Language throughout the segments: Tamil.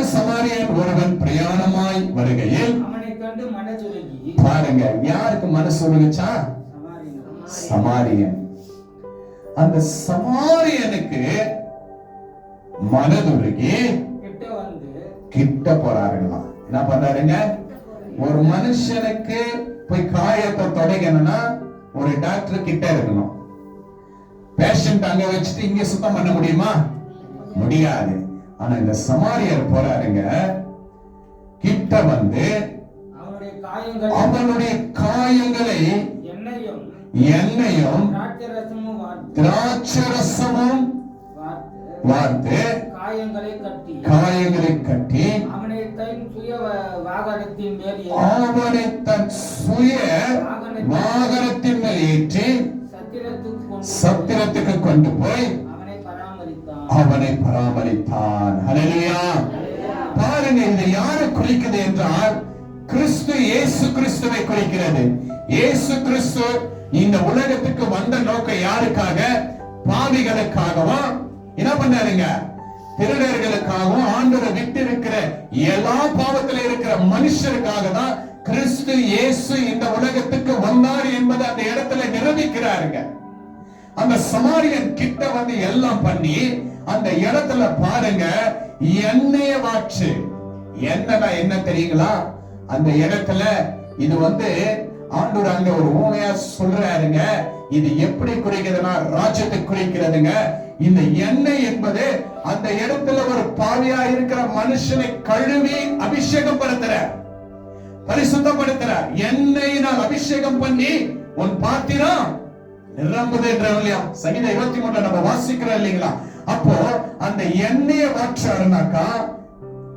பின்பு சமாரியன் ஒருவன் பிரயாணமாய் வருகையில் அவனை கண்டு மனதுருகி. பாருங்க, யாருக்கு மனசு உருகுச்சா? சமாரியன். அந்த சமாரியனுக்கு மனதுருகி கிட்ட போறாருங்களாம். என்ன பண்றாருங்க? ஒரு மனுஷனுக்கு போய் காயத்தை தொடங்கணும்னா ஒரு டாக்டர் கிட்ட இருக்கணும். பேஷண்ட் அங்க வச்சுட்டு இங்க சுத்தம் பண்ண முடியுமா? முடியாது. ஆனா இந்த சமாரியர் போறாருங்க, கிட்ட வந்து அவனுடைய காயங்களை எண்ணெயும் திராட்சரசமும் வார்த்து காயங்களை கட்டி அவனை தன் சுய வாகனத்தின் மேல் ஏற்றி சத்திரத்துக்கு கொண்டு போய் அவனை பராமரித்தான். ஹல்லேலூயா. பாருங்க, இது யாரை குறிக்குது என்றால் கிறிஸ்து, இயேசு கிறிஸ்துவை குறிக்கிறது. இயேசு கிறிஸ்து இந்த உலகத்துக்கு வந்த நோக்கம் யாருக்காக? பாவிகளுக்காகவும், என்ன பண்ணாருங்க? திருடர்களுக்காகவும், ஆண்டவரை விட்டு இருக்கிற எல்லா பாவத்தில் இருக்கிற மனுஷருக்காக தான் கிறிஸ்து இயேசு இந்த உலகத்துக்கு வந்தார் என்பதை அந்த இடத்துல நிரூபிக்கிறாருங்க. அந்த சமாரியன் கிட்ட வந்து எல்லாம் பண்ணி அந்த இடத்துல பாருங்க, எண்ணெய வாச்சு. என்ன தெரியுங்களா? அந்த இடத்துல இது ஆண்டவர் அங்க ஒரு உண்மையா சொல்றாருங்க. இது எப்படி குறிக்கிறதுனா ராஜ்யத்தை குறிக்கிறதுங்க. இந்த எண்ணெய் என்பது அந்த இடத்துல ஒரு பாவியா இருக்கிற மனுஷனை கழுவி அபிஷேகம் படுத்துற, பரிசுத்தப்படுத்துற. எண்ணெயினால் அபிஷேகம் பண்ணி உன் பாத்திரம் நிரம்புது என்ற சங்கீதம் 23 நம்ம வாசிக்கிறோம் இல்லைங்களா? அப்போ அந்த எண்ணெயை வாற்றாருனாக்கா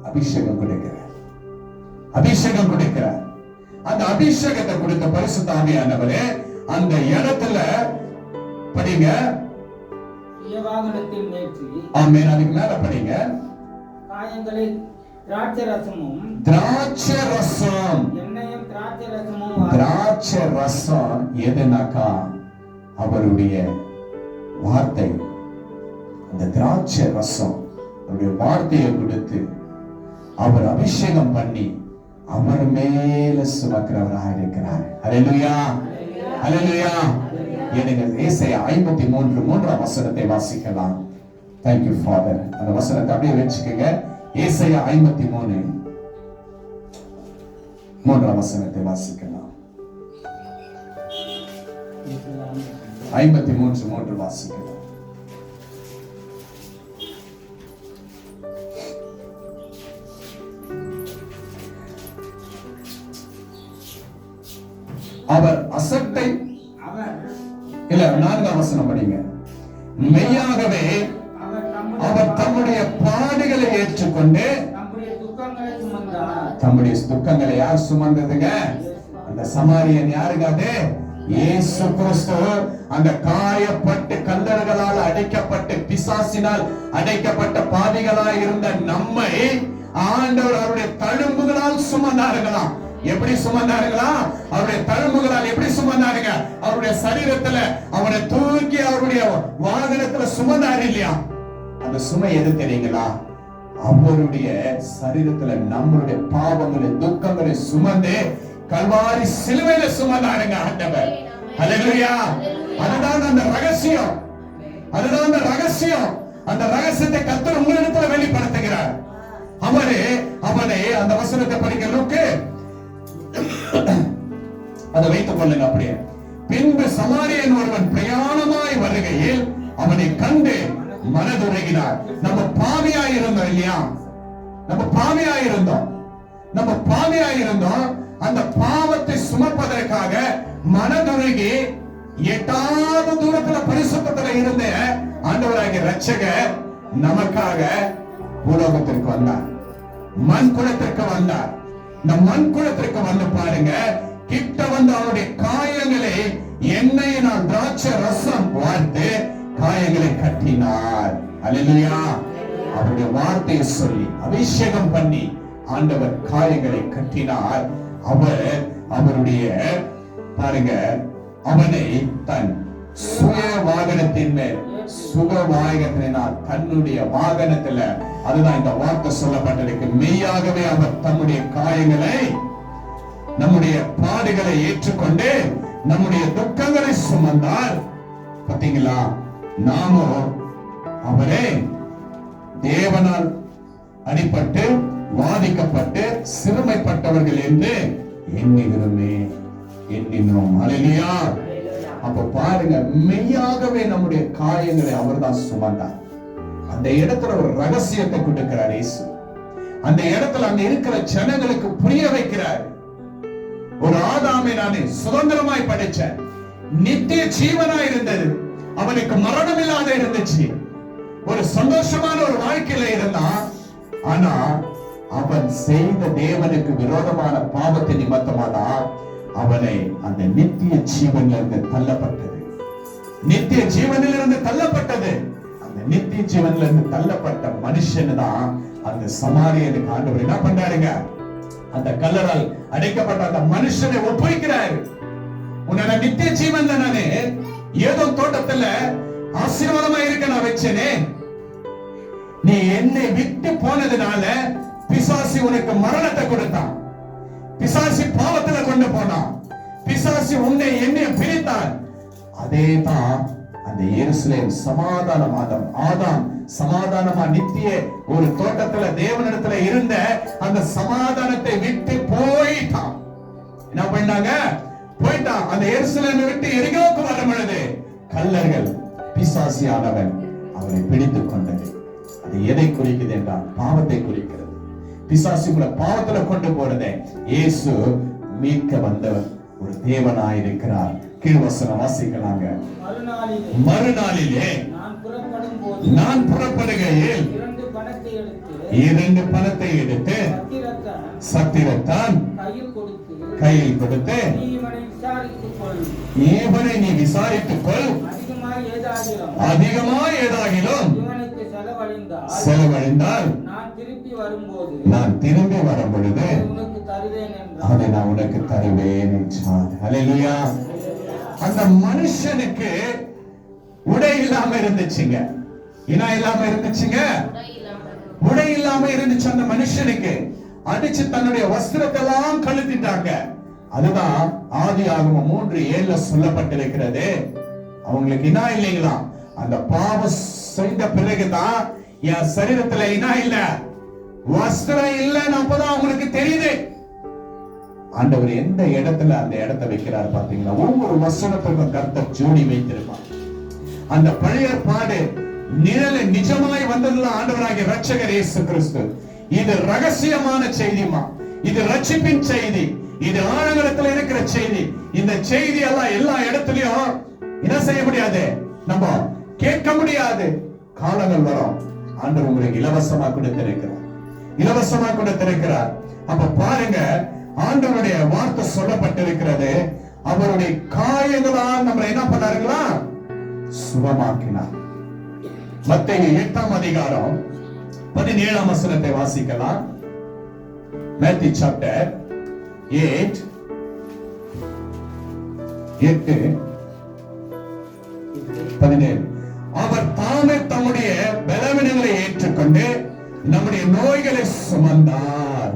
அபிஷேகம் கொடுக்கிறார், அபிஷேகம் கொடுக்கிறார். அந்த அபிஷேகத்தை கொடுத்த பரிசுத்த ஆவியானவரே அந்த இடத்துல படிங்க. ஆமென். அதுக்கு மேல படிங்க. காயங்களை திராட்சரசம் எண்ணெயும் திராட்சரசம் எதுனாக்கா அவருடைய வார்த்தை. அந்த திராட்சை ரசம் அவருடைய வார்த்தையை கொடுத்து அவர் அபிஷேகம் பண்ணி அவர் மேல சுமக்கிறவராக இருக்கிறார். ஹல்லேலூயா, ஹல்லேலூயா. எனக்கு ஏசாயா 53:3 வசனத்தை வாசிக்கலாம். Thank you Father. அந்த வசனத்தை அப்படியே வெச்சுக்கங்க. ஏசாயா 53:3 வசனத்தை வாசிக்கலாம். 53:3 வாசிக்கலாம். அவர் அசட்டை இல்ல 4ஆம் வசனம் படிங்க. மெய்யாகவே அவர் தம்முடைய பாடுகளை ஏற்றுக்கொண்டு தம்முடைய துக்கங்களை யார் சுமந்ததுங்க? அந்த சமாரியன் யாருங்க? அது இயேசு கிறிஸ்து. அந்த காயப்பட்டு கல்லர்களால் அடைக்கப்பட்டு பிசாசினால் அடைக்கப்பட்ட பாவிகளாய் இருந்த நம்மை ஆண்டவர் அவருடைய தழும்புகளால் சுமந்தார்களாம். எப்படி சுமந்தார்களா? அவருடைய தழும்புகளால் எப்படி சுமந்தாருங்க? அவருடைய சரீரத்துல அவனை தூக்கி அவருடைய வாகனத்துல சுமந்தாரு இல்லையா? அந்த சுமை எது தெரியுங்களா? அவருடைய சரீரத்துல நம்மளுடைய பாவங்களை துக்கங்களை சுமந்து கல்வாரி சிலுவையில சுமந்தாருங்க ஆண்டவர். ஹல்லேலூயா. அதுதான் அந்த ரகசியம், அதுதான் அந்த ரகசியம். அந்த ரகசியத்தை கர்த்தர் உங்களிடத்துல வெளிப்படுத்துகிறார். அவனை அந்த வசனத்தை படிக்கிறதுக்கு அதை வைத்துக் கொள்ளுங்க அப்படியே. பின்பு சமாரியன் ஒருவன் பிரயாணமாய் வருகையில் அவனை கண்டு மனதுருகினார். நம்ம பாவியாயிருந்தோம் இல்லையா? நம்ம பாவியாயிருந்தோம். அந்த பாவத்தை சுமப்பதற்காக மனதுருகி எட்டாவது தூரத்துல பரிசுத்தத்துல இருந்த ஆண்டவராகிய இரட்சகர் நமக்காக பூலோகத்திற்கு வந்தார், மண் குலத்திற்கு வந்தார். இந்த மண் குலத்திற்கு வந்து பாருங்க, கிட்ட வந்து அவருடைய காயங்களை எண்ணெயினால் திராட்சை ரசம் வார்த்து காயங்களை கட்டினார். அல்லேலூயா. அவருடைய வார்த்தையை சொல்லி அபிஷேகம் பண்ணி ஆண்டவர் காயங்களை கட்டினார். அவர் அவருடைய பாருங்க அவனை தன் சுய வாகனத்தின் மேல் சுக வாகனத்தினால் தன்னுடைய வாகனத்துல அதுதான் இந்த வார்த்தை சொல்லப்பட்டிருக்கு. மெய்யாகவே அவர் தம்முடைய காயங்களை, நம்முடைய பாடுகளை ஏற்றுக்கொண்டு நம்முடைய துக்கங்களை சுமந்தார். பாத்தீங்களா? நாமோ அவரே தேவனால் அடிபட்டு வாதிக்கப்பட்டு சிறுமைப்பட்டவர்கள் என்று எண்ணினோம். அல்லேலூயா. அப்ப பாருங்க, மெய்யாகவே நம்முடைய காயங்களை அவர்தான் சுமந்தார். அந்த இடத்துல ஒரு ரகசியத்தை கொடுக்கிறார் இயேசு. அந்த இடத்துல அங்க இருக்கிற ஜனங்களுக்கு புரிய வைக்கிறார். ஒரு ஆதாமை நானே சுதந்திரமாய் படைச்சேன், நித்திய ஜீவனா இருந்தது, அவனுக்கு மரணம் இல்லாத இருந்துச்சு, ஒரு சந்தோஷமான ஒரு வாழ்க்கையில இருந்தான். ஆனா அவன் செய்த தேவனுக்கு விரோதமான பாவத்தை நிமித்தமாதான் அவனை அந்த நித்திய ஜீவனிலிருந்து தள்ளப்பட்டது. நித்திய ஜீவனிலிருந்து தள்ளப்பட்டது. அந்த நித்திய ஜீவனிலிருந்து தள்ளப்பட்ட மனுஷன் தான் அந்த சமாரியனுக்கு ஆண்டவர் என்ன பண்றாருங்க, அந்த கல்லறால் அடைக்கப்பட்ட அந்த மனுஷனை ஒப்புவிக்கிறாரு. உன்னை நித்திய ஜீவன்ல நானே ஏதோ தோட்டத்துல ஆசீர்வாதமா இருக்க நான் வச்சேனே, நீ என்னை விட்டு போனதுனால பிசாசி உனக்கு மரணத்தை கொடுத்தான், பிசாசி பாவத்துல கொண்டு போனான், பிசாசி உன்னை என்னை பிரித்தான். அதே தான் அந்த எருசலேம் சமாதானம், ஆதாம் சமாதானமா நித்திய ஒரு தோட்டத்துல தேவனிடத்துல இருந்த அந்த சமாதானத்தை விட்டு போயிட்டான். என்ன பண்ணாங்க? போயிட்டான். அந்த எருசலேமை விட்டு எரிகோவுக்கு வரும் பொழுது கல்லர்கள் பிசாசியானவன் அவனை பிடித்துக் கொண்டது. அது எதை குறிக்குது என்றால் பாவத்தை குறிக்கிறது. பிசாசு உங்களை பாவத்துல கொண்டு போறதே இயேசு மீட்க வந்தவர் ஒரு தேவனாயிருக்கிறார். கீழ்வசனம் வாசிக்கலாங்க. மறுநாளிலே நான் புறப்படுகையில் 2 பணத்தை எடுத்து சத்திரத்தான் கையில் கொடுத்து, இவனை நீ விசாரித்துக் கொள், அதிகமாய் ஏதாகிலும் செலவழிந்தால் நான் திரும்பி வரும் பொழுது அதை நான் உனக்கு தருவேன் என்றார். அல்லேலூயா. அந்த மனுஷனுக்கு உடை இல்லாம இருந்துச்சுங்க, இனா இல்லாம இருந்துச்சுங்க, உடை இல்லாம இருந்துச்சு. அந்த மனுஷனுக்கு அடிச்சு தன்னுடைய வஸ்திரத்தை எல்லாம் கழுத்திட்டாங்க. அதுதான் ஆதியாகமம் 3:7 சொல்லப்பட்டிருக்கிறது. அவங்களுக்கு இனா இல்லைங்களா? அந்த பாவம் செய்த பிறகுதான் என் சரீரத்துல இனா இல்ல, வஸ்திரம் இல்லன்னு அப்பதான் அவங்களுக்கு தெரியுது. ஆண்டவர் எந்த இடத்துல அந்த இடத்தை வைக்கிறார் பாத்தீங்களா? ஒவ்வொரு வசனத்துக்கும் கர்த்தர் ஜோடி வைத்திருப்பார். அந்த பழைய பாடு நிழல நிஜமாய் வந்ததுல ஆண்டவராகிய இரட்சகர் இயேசு கிறிஸ்து. இது ரகசியமான செய்திமா, இது ரட்சிப்பின் செய்தி, இது ஆழங்களத்துல இருக்கிற செய்தி. இந்த செய்தி எல்லாம் எல்லா இடத்துலயும் என்ன செய்ய முடியாது, நம்ம கேட்க முடியாது. காலங்கள் வரும், ஆண்டவர் உங்களுக்கு இலவசமா கொடுத்திருக்கிறார், இலவசமா கொடுத்திருக்கிறார். அப்ப பாருங்க, ஆண்டவருடைய வார்த்தை சொல்லப்பட்டிருக்கிறது. அவருடைய காயங்களால் நம்ம என்ன பண்ணாருங்களா? சுகமாக்கினார். மத்தேயு 8ஆம் அதிகாரம் 17ஆம் வசனத்தை வாசிக்கலாம். Matthew chapter 8:17. அவர் தாமே தம்முடைய பலவீனங்களை ஏற்றுக்கொண்டு நம்முடைய நோய்களை சுமந்தார்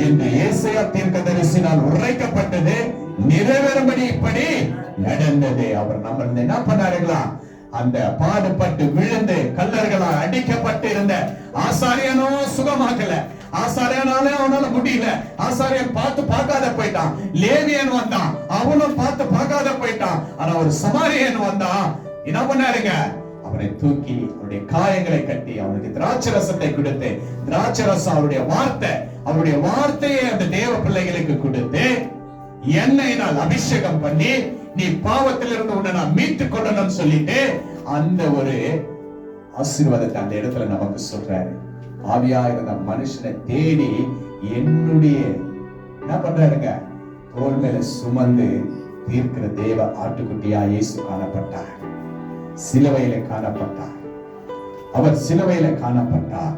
என்று ஏசாயா தீர்க்கதரிசியால் உரைக்கப்பட்டது நிறைவேறும்படி இப்படி நடந்தது. அவர் நம்ம என்ன பண்ணாருங்களா? அந்த பாடுபட்டு விழுந்து கல்லர்களால் அடிக்கப்பட்டு இருந்த ஆசாரியனோ சுகமாக்கல, ஆசாரியனாலே அவனால முடியல, ஆசாரியன் பார்க்காத போயிட்டான். லேவியன் வந்தான், அவனும் பார்க்காத போயிட்டான். ஆனா ஒரு சமாரியன் வந்தான், என்ன பண்ணாருங்க? அவனை தூக்கி அவருடைய காயங்களை கட்டி அவனுக்கு திராட்சரசத்தை கொடுத்து, திராட்சரசம் அவருடைய வார்த்தையை அந்த தேவ பிள்ளைகளுக்கு கொடுத்து எண்ணெயினால் அபிஷேகம் பண்ணி நீ பாவத்திலிருந்து உன்னை நான் மீட்டுக் கொள்ளணும்னு சொல்லிட்டு அந்த ஒரு ஆசீர்வாதத்தை அந்த இடத்துல நமக்கு சொல்றாரு. ஆவியா இருந்த மனுஷனை தேடி என்னுடைய என்ன பண்றாருங்க? தோள் மேல சுமந்து தீர்க்கிற தேவ ஆட்டுக்குட்டியா இயேசு காணப்பட்டார். சிலுவையில காணப்பட்டார். அவர் சிலுவையில காணப்பட்டார்.